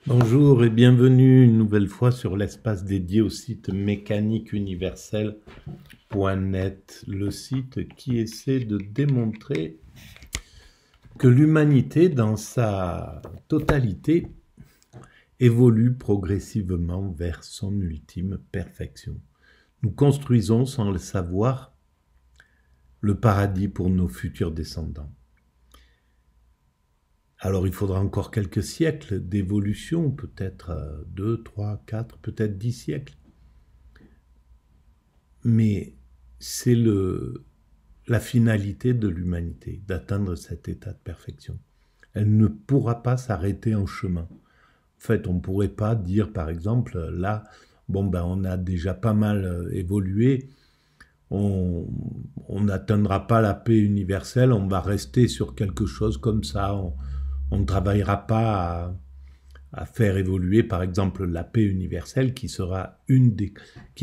Bonjour et bienvenue une nouvelle fois sur l'espace dédié au site mécaniqueuniverselle.net, le site qui essaie de démontrer que l'humanité dans sa totalité évolue progressivement vers son ultime perfection. Nous construisons sans le savoir le paradis pour nos futurs descendants. Alors il faudra encore quelques siècles d'évolution, peut-être 2, 3, 4, peut-être 10 siècles. Mais c'est la finalité de l'humanité, d'atteindre cet état de perfection. Elle ne pourra pas s'arrêter en chemin. En fait, on ne pourrait pas dire, par exemple, là, on a déjà pas mal évolué, on n'atteindra pas la paix universelle, on va rester sur quelque chose comme ça, on ne travaillera pas à faire évoluer, par exemple, la paix universelle, qui est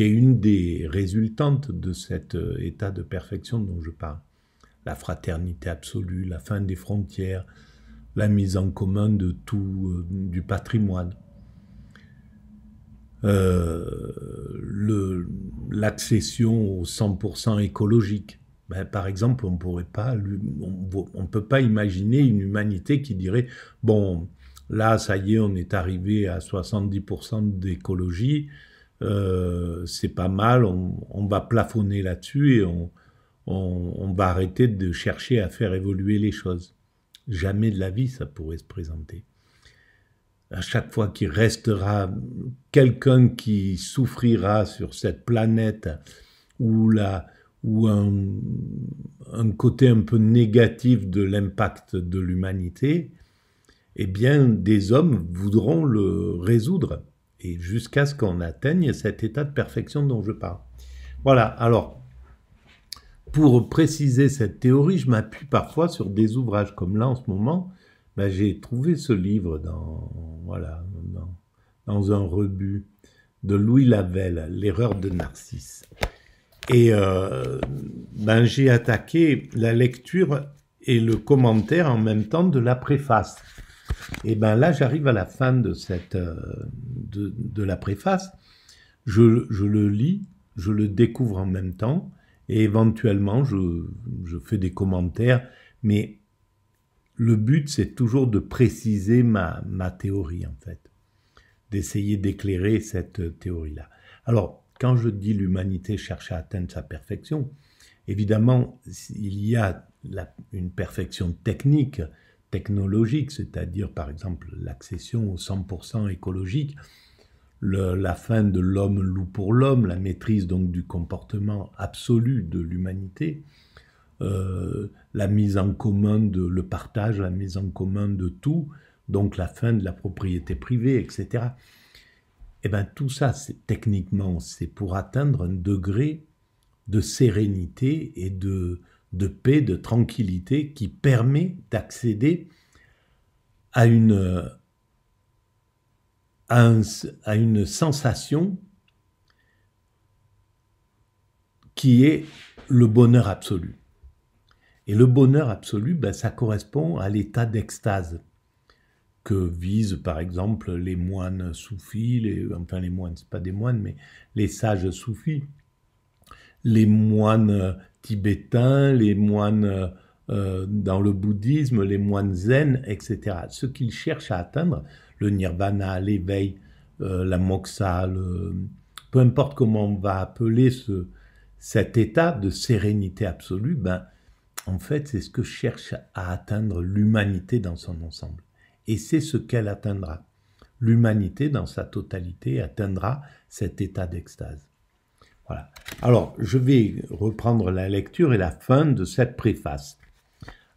une des résultantes de cet état de perfection dont je parle. La fraternité absolue, la fin des frontières, la mise en commun de tout du patrimoine. L'accession au 100% écologique. Par exemple, on ne peut pas imaginer une humanité qui dirait bon, là, ça y est, on est arrivé à 70% d'écologie, c'est pas mal, on va plafonner là-dessus et on va arrêter de chercher à faire évoluer les choses. Jamais de la vie, ça pourrait se présenter. À chaque fois qu'il restera quelqu'un qui souffrira sur cette planète ou un côté un peu négatif de l'impact de l'humanité, eh bien, des hommes voudront le résoudre, et jusqu'à ce qu'on atteigne cet état de perfection dont je parle. Voilà, alors, pour préciser cette théorie, je m'appuie parfois sur des ouvrages, comme là en ce moment, j'ai trouvé ce livre dans un rebut de Louis Lavelle, L'erreur de Narcisse. Et j'ai attaqué la lecture et le commentaire en même temps de la préface. Et là, j'arrive à la fin de la préface. Je le lis, je le découvre en même temps, et éventuellement, je fais des commentaires, mais le but, c'est toujours de préciser ma théorie, en fait, d'essayer d'éclairer cette théorie-là. Alors, quand je dis l'humanité cherche à atteindre sa perfection, évidemment, il y a une perfection technologique, c'est-à-dire, par exemple, l'accession au 100% écologique, la fin de l'homme loup pour l'homme, la maîtrise donc du comportement absolu de l'humanité, la mise en commun le partage, la mise en commun de tout, donc la fin de la propriété privée, etc. Tout ça, techniquement, c'est pour atteindre un degré de sérénité et de paix, de tranquillité qui permet d'accéder à une sensation qui est le bonheur absolu. Et le bonheur absolu, ça correspond à l'état d'extase que visent par exemple les moines soufis, les moines, c'est pas des moines, mais les sages soufis, les moines tibétains, les moines dans le bouddhisme, les moines zen, etc. Ce qu'ils cherchent à atteindre, le nirvana, l'éveil, la moksha, peu importe comment on va appeler cet état de sérénité absolue, en fait, c'est ce que cherche à atteindre l'humanité dans son ensemble. Et c'est ce qu'elle atteindra. L'humanité, dans sa totalité, atteindra cet état d'extase. Voilà. Alors, je vais reprendre la lecture et la fin de cette préface.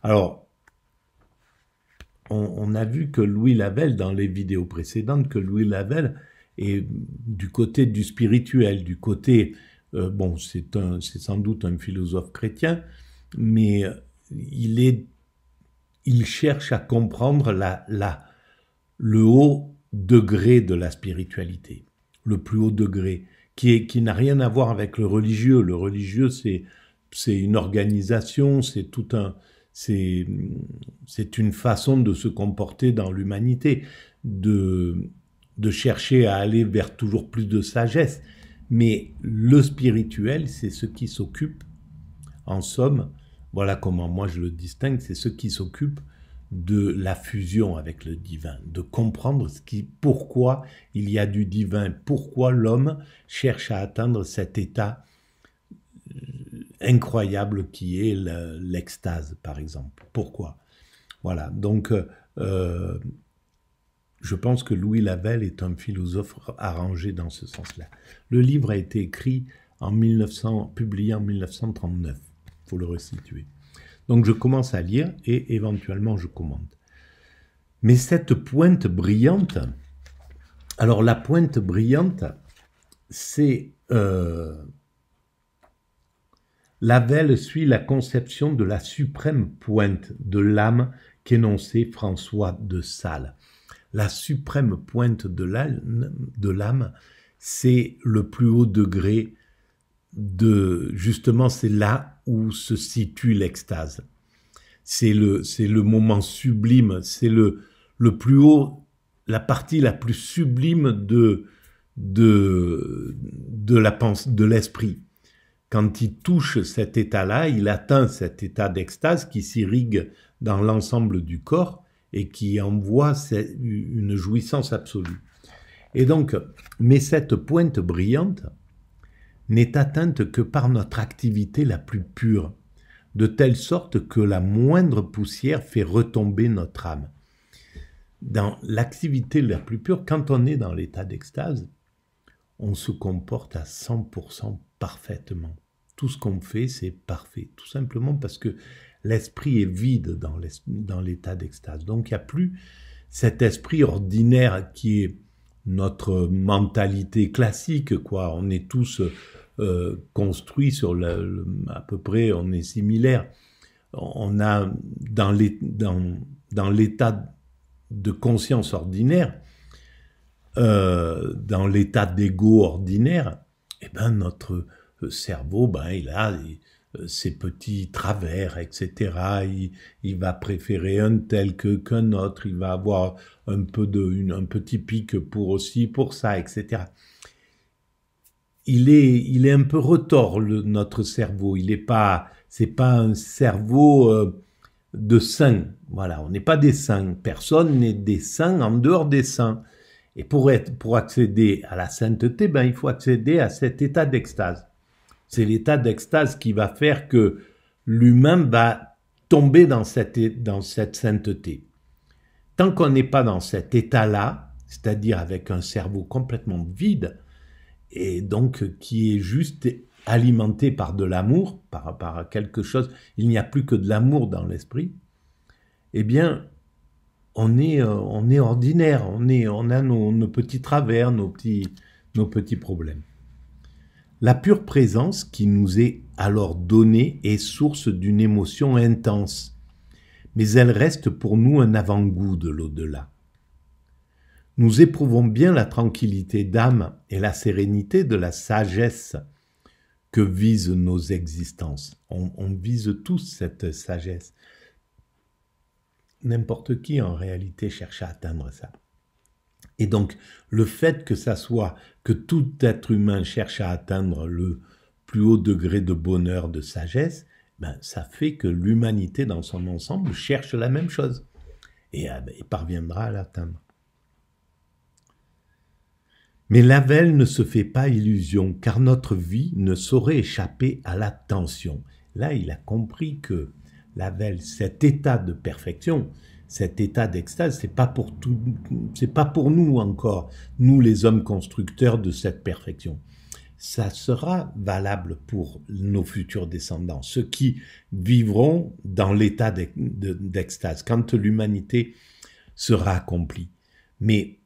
Alors, on a vu que Louis Lavelle, dans les vidéos précédentes, que Louis Lavelle est du côté du spirituel, du côté, c'est sans doute un philosophe chrétien, mais il cherche à comprendre le haut degré de la spiritualité, le plus haut degré, qui n'a rien à voir avec le religieux. Le religieux, c'est une organisation, c'est une façon de se comporter dans l'humanité. de chercher à aller vers toujours plus de sagesse. Mais le spirituel, c'est ce qui s'occupe, en somme, voilà comment moi je le distingue, c'est ce qui s'occupe de la fusion avec le divin, de comprendre pourquoi il y a du divin, pourquoi l'homme cherche à atteindre cet état incroyable qui est l'extase, par exemple. Pourquoi? Voilà, donc je pense que Louis Lavelle est un philosophe arrangé dans ce sens-là. Le livre a été écrit publié en 1939, il faut le resituer. Donc je commence à lire et éventuellement je commente. Mais cette pointe brillante, alors la pointe brillante, c'est... Lavelle suit la conception de la suprême pointe de l'âme qu'énonçait François de Sales. La suprême pointe de l'âme, c'est le plus haut degré justement, c'est là où se situe l'extase. C'est le moment sublime, c'est le plus haut, la partie la plus sublime de l'esprit. Quand il touche cet état-là, il atteint cet état d'extase qui s'irrigue dans l'ensemble du corps et qui envoie une jouissance absolue. Et donc, mais cette pointe brillante n'est atteinte que par notre activité la plus pure, de telle sorte que la moindre poussière fait retomber notre âme. Dans l'activité la plus pure, quand on est dans l'état d'extase, on se comporte à 100% parfaitement. Tout ce qu'on fait, c'est parfait. Tout simplement parce que l'esprit est vide dans l'état d'extase. Donc, il n'y a plus cet esprit ordinaire qui est notre mentalité classique, quoi. On est tous construits sur à peu près, on est similaires. On a, dans l'état de conscience ordinaire, dans l'état d'ego ordinaire, eh ben notre cerveau, il a ses petits travers, etc. Il va préférer un tel qu'un autre. Il va avoir un petit pic pour ci, pour ça, etc. Il est un peu retors, notre cerveau. C'est pas un cerveau de saint. Voilà, on n'est pas des saints. Personne n'est des saints en dehors des saints. Et pour accéder à la sainteté, il faut accéder à cet état d'extase. C'est l'état d'extase qui va faire que l'humain va tomber dans cette sainteté. Tant qu'on n'est pas dans cet état-là, c'est-à-dire avec un cerveau complètement vide, et donc qui est juste alimenté par de l'amour, par quelque chose, il n'y a plus que de l'amour dans l'esprit, eh bien, on est ordinaire, on a nos petits travers, nos petits problèmes. La pure présence qui nous est alors donnée est source d'une émotion intense, mais elle reste pour nous un avant-goût de l'au-delà. Nous éprouvons bien la tranquillité d'âme et la sérénité de la sagesse que visent nos existences. On vise tous cette sagesse. N'importe qui, en réalité, cherche à atteindre ça. Et donc, le fait que tout être humain cherche à atteindre le plus haut degré de bonheur, de sagesse, ça fait que l'humanité dans son ensemble cherche la même chose et parviendra à l'atteindre. Mais Lavelle ne se fait pas illusion, car notre vie ne saurait échapper à la tension. Là, il a compris que Lavelle, cet état de perfection, cet état d'extase, c'est pas pour nous encore, nous les hommes constructeurs de cette perfection. Ça sera valable pour nos futurs descendants, ceux qui vivront dans l'état d'extase, quand l'humanité sera accomplie. Mais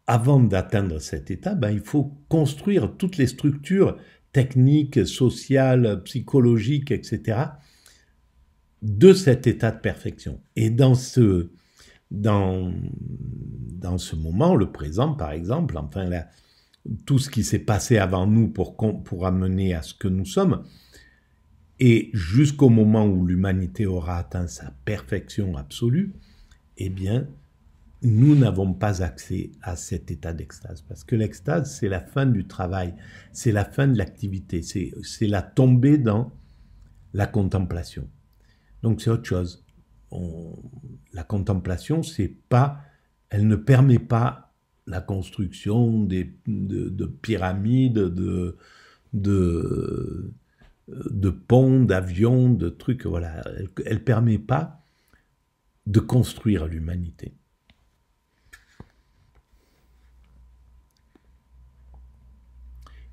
avant d'atteindre cet état, il faut construire toutes les structures techniques, sociales, psychologiques, etc., de cet état de perfection. Et dans ce moment, le présent par exemple, tout ce qui s'est passé avant nous pour amener à ce que nous sommes, et jusqu'au moment où l'humanité aura atteint sa perfection absolue, eh bien, nous n'avons pas accès à cet état d'extase. Parce que l'extase, c'est la fin du travail, c'est la fin de l'activité, c'est la tombée dans la contemplation. Donc c'est autre chose. La contemplation, c'est pas, elle ne permet pas la construction de pyramides, de ponts, d'avions, de trucs, voilà. Elle permet pas de construire l'humanité.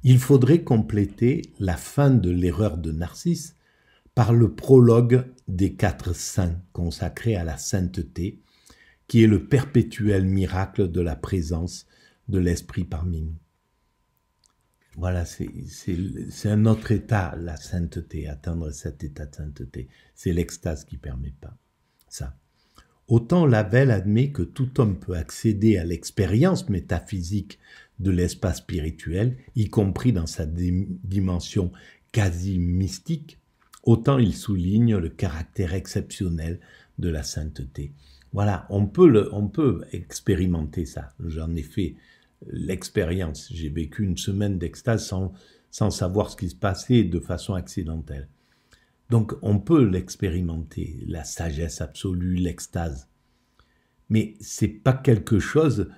Il faudrait compléter la fin de l'erreur de Narcisse par le prologue des 4 saints consacrés à la sainteté, qui est le perpétuel miracle de la présence de l'Esprit parmi nous. Voilà, c'est un autre état, la sainteté, atteindre cet état de sainteté. C'est l'extase qui ne permet pas ça. Autant Lavelle admet que tout homme peut accéder à l'expérience métaphysique de l'espace spirituel, y compris dans sa dimension quasi mystique, autant il souligne le caractère exceptionnel de la sainteté. Voilà, on peut expérimenter ça. J'en ai fait l'expérience. J'ai vécu une semaine d'extase sans savoir ce qui se passait de façon accidentelle. Donc on peut l'expérimenter, la sagesse absolue, l'extase. Mais c'est pas quelque chose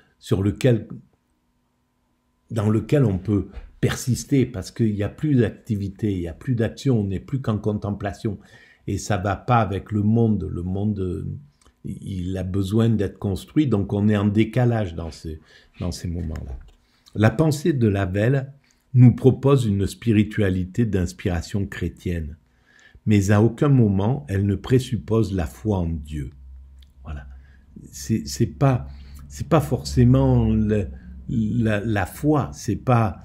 dans lequel on peut persister, parce qu'il n'y a plus d'activité, il n'y a plus d'action, on n'est plus qu'en contemplation. Et ça ne va pas avec le monde. Le monde, il a besoin d'être construit, donc on est en décalage dans ces moments-là. La pensée de Lavelle nous propose une spiritualité d'inspiration chrétienne, mais à aucun moment elle ne présuppose la foi en Dieu. Voilà. C'est pas forcément la foi, c'est pas...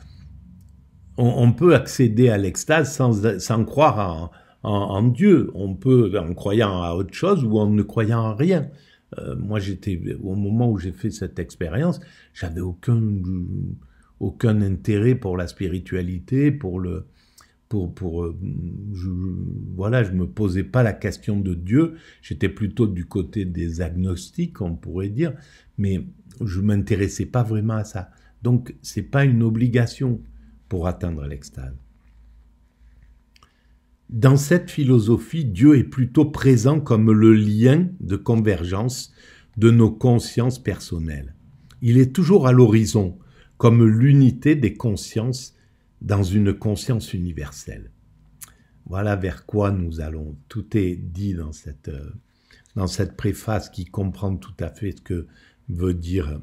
On peut accéder à l'extase sans croire en Dieu. On peut en croyant à autre chose ou en ne croyant à rien. Moi, au moment où j'ai fait cette expérience, j'avais aucun intérêt pour la spiritualité, voilà, je me posais pas la question de Dieu. J'étais plutôt du côté des agnostiques, on pourrait dire, mais je m'intéressais pas vraiment à ça. Donc, c'est pas une obligation pour atteindre l'extase. Dans cette philosophie, Dieu est plutôt présent comme le lien de convergence de nos consciences personnelles. Il est toujours à l'horizon, comme l'unité des consciences dans une conscience universelle. Voilà vers quoi nous allons. Tout est dit dans cette préface qui comprend tout à fait ce que veut dire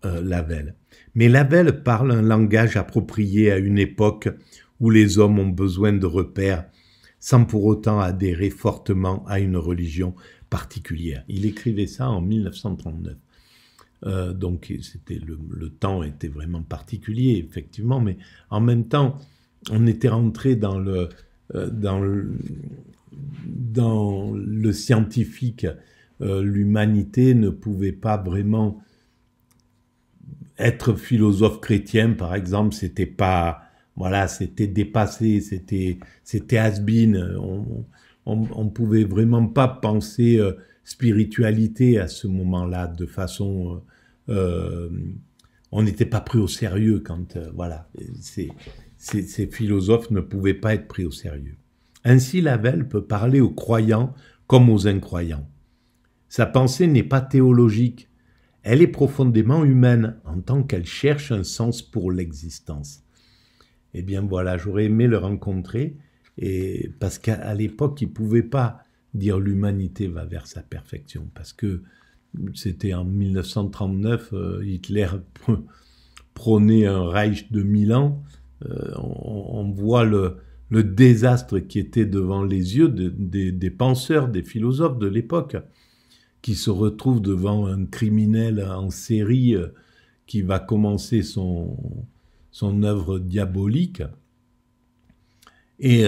Lavelle. Mais Lavelle parle un langage approprié à une époque où les hommes ont besoin de repères sans pour autant adhérer fortement à une religion particulière. Il écrivait ça en 1939. Donc le temps était vraiment particulier, effectivement, mais en même temps, on était rentré dans le scientifique. L'humanité ne pouvait pas vraiment être philosophe chrétien, par exemple, c'était pas, voilà, c'était dépassé, c'était has-been. On pouvait vraiment pas penser spiritualité à ce moment-là de façon, on n'était pas pris au sérieux quand, voilà, ces philosophes ne pouvaient pas être pris au sérieux. Ainsi, Lavelle peut parler aux croyants comme aux incroyants. Sa pensée n'est pas théologique. Elle est profondément humaine, en tant qu'elle cherche un sens pour l'existence. Eh bien voilà, j'aurais aimé le rencontrer, parce qu'à l'époque, il ne pouvait pas dire l'humanité va vers sa perfection, parce que c'était en 1939, Hitler prônait un Reich de 1000 ans, on voit le désastre qui était devant les yeux des penseurs, des philosophes de l'époque, qui se retrouve devant un criminel en série qui va commencer son œuvre diabolique, et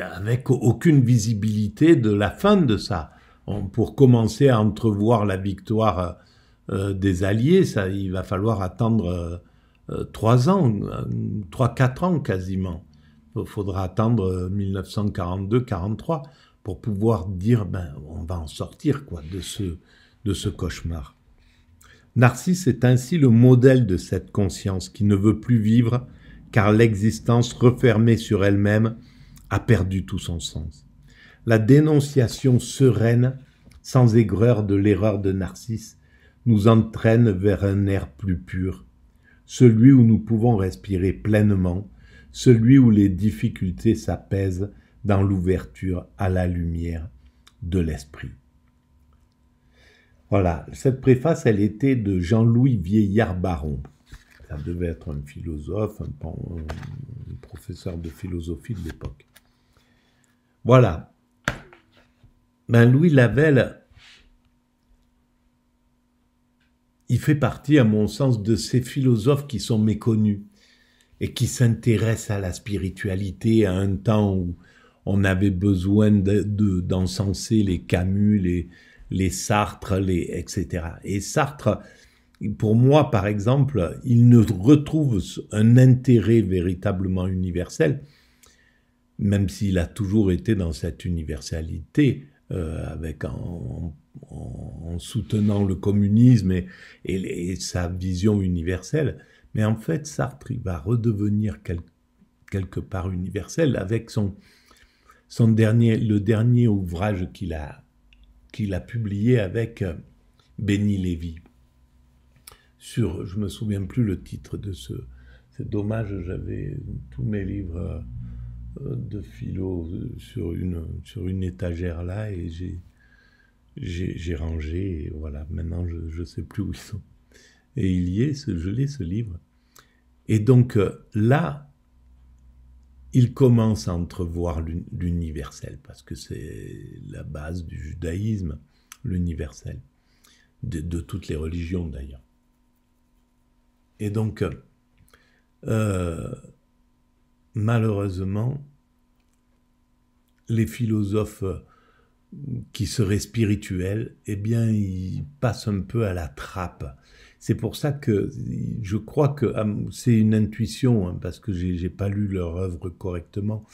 avec aucune visibilité de la fin de ça. Pour commencer à entrevoir la victoire des Alliés, il va falloir attendre 3-4 ans quasiment. Il faudra attendre 1942-43 pour pouvoir dire, on va en sortir quoi, de ce cauchemar. Narcisse est ainsi le modèle de cette conscience qui ne veut plus vivre car l'existence refermée sur elle-même a perdu tout son sens. La dénonciation sereine, sans aigreur de l'erreur de Narcisse, nous entraîne vers un air plus pur, celui où nous pouvons respirer pleinement, celui où les difficultés s'apaisent dans l'ouverture à la lumière de l'esprit. Voilà, cette préface, elle était de Jean-Louis Vieillard-Baron. Ça devait être un philosophe, un professeur de philosophie de l'époque. Voilà. Ben, Louis Lavelle, il fait partie, à mon sens, de ces philosophes qui sont méconnus et qui s'intéressent à la spiritualité à un temps où on avait besoin d'encenser les Camus, les Sartre, etc. Et Sartre, pour moi, par exemple, il ne retrouve un intérêt véritablement universel, même s'il a toujours été dans cette universalité, en soutenant le communisme et sa vision universelle. Mais en fait, Sartre, il va redevenir quelque part universel avec le dernier ouvrage qu'il a publié avec Béni Lévy. Je me souviens plus le titre de c'est dommage, j'avais tous mes livres de philo sur une étagère là et j'ai rangé et voilà, maintenant je sais plus où ils sont. Et je l'ai ce livre. Et donc là, il commence à entrevoir l'universel, parce que c'est la base du judaïsme, l'universel, de toutes les religions d'ailleurs. Et donc, malheureusement, les philosophes qui seraient spirituels, eh bien, ils passent un peu à la trappe. C'est pour ça que je crois que c'est une intuition, hein, parce que j'ai pas lu leur œuvre correctement,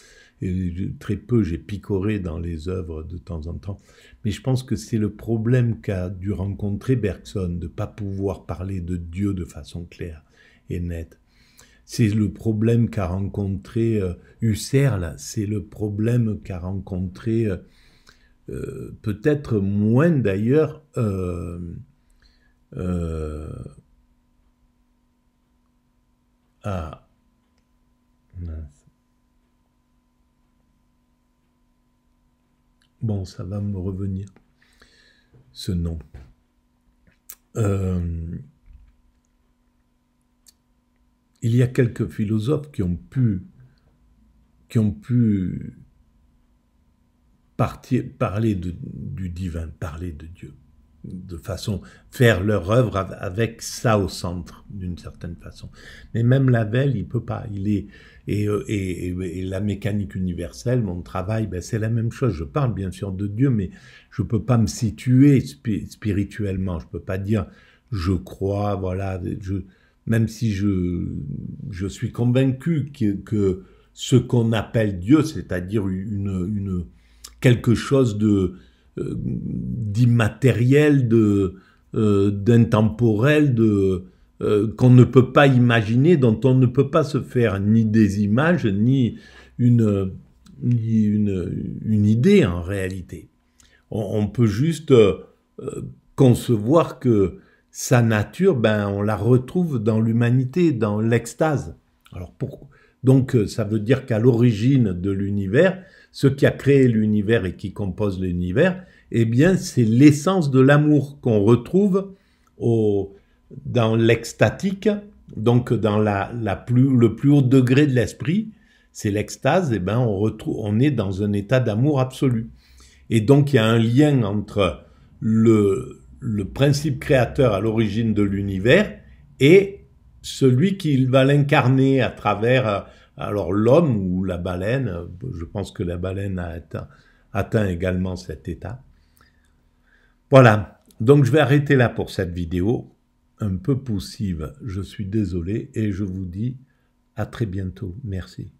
et très peu, j'ai picoré dans les œuvres de temps en temps, mais je pense que c'est le problème qu'a dû rencontrer Bergson, de ne pas pouvoir parler de Dieu de façon claire et nette. C'est le problème qu'a rencontré Husserl, c'est le problème qu'a rencontré, peut-être moins d'ailleurs, mince. Bon, ça va me revenir, ce nom. Il y a quelques philosophes qui ont pu parler du divin, parler de Dieu, de façon, faire leur œuvre avec ça au centre, d'une certaine façon. Mais même Lavelle, il peut pas. Et la mécanique universelle, mon travail, ben c'est la même chose. Je parle bien sûr de Dieu, mais je peux pas me situer spirituellement. Je peux pas dire je crois, voilà. Même si je suis convaincu que ce qu'on appelle Dieu, c'est-à-dire quelque chose d'immatériel, d'intemporel, qu'on ne peut pas imaginer, dont on ne peut pas se faire ni des images, ni une idée en réalité. On peut juste concevoir que sa nature, ben, on la retrouve dans l'humanité, dans l'extase. Alors donc ça veut dire qu'à l'origine de l'univers, ce qui a créé l'univers et qui compose l'univers, eh bien c'est l'essence de l'amour qu'on retrouve dans l'extatique, donc dans le plus haut degré de l'esprit, c'est l'extase, eh ben on est dans un état d'amour absolu. Et donc il y a un lien entre le principe créateur à l'origine de l'univers et celui qui va l'incarner à travers alors l'homme ou la baleine. Je pense que la baleine a atteint également cet état. Voilà, donc je vais arrêter là pour cette vidéo, un peu poussive, je suis désolé et je vous dis à très bientôt. Merci.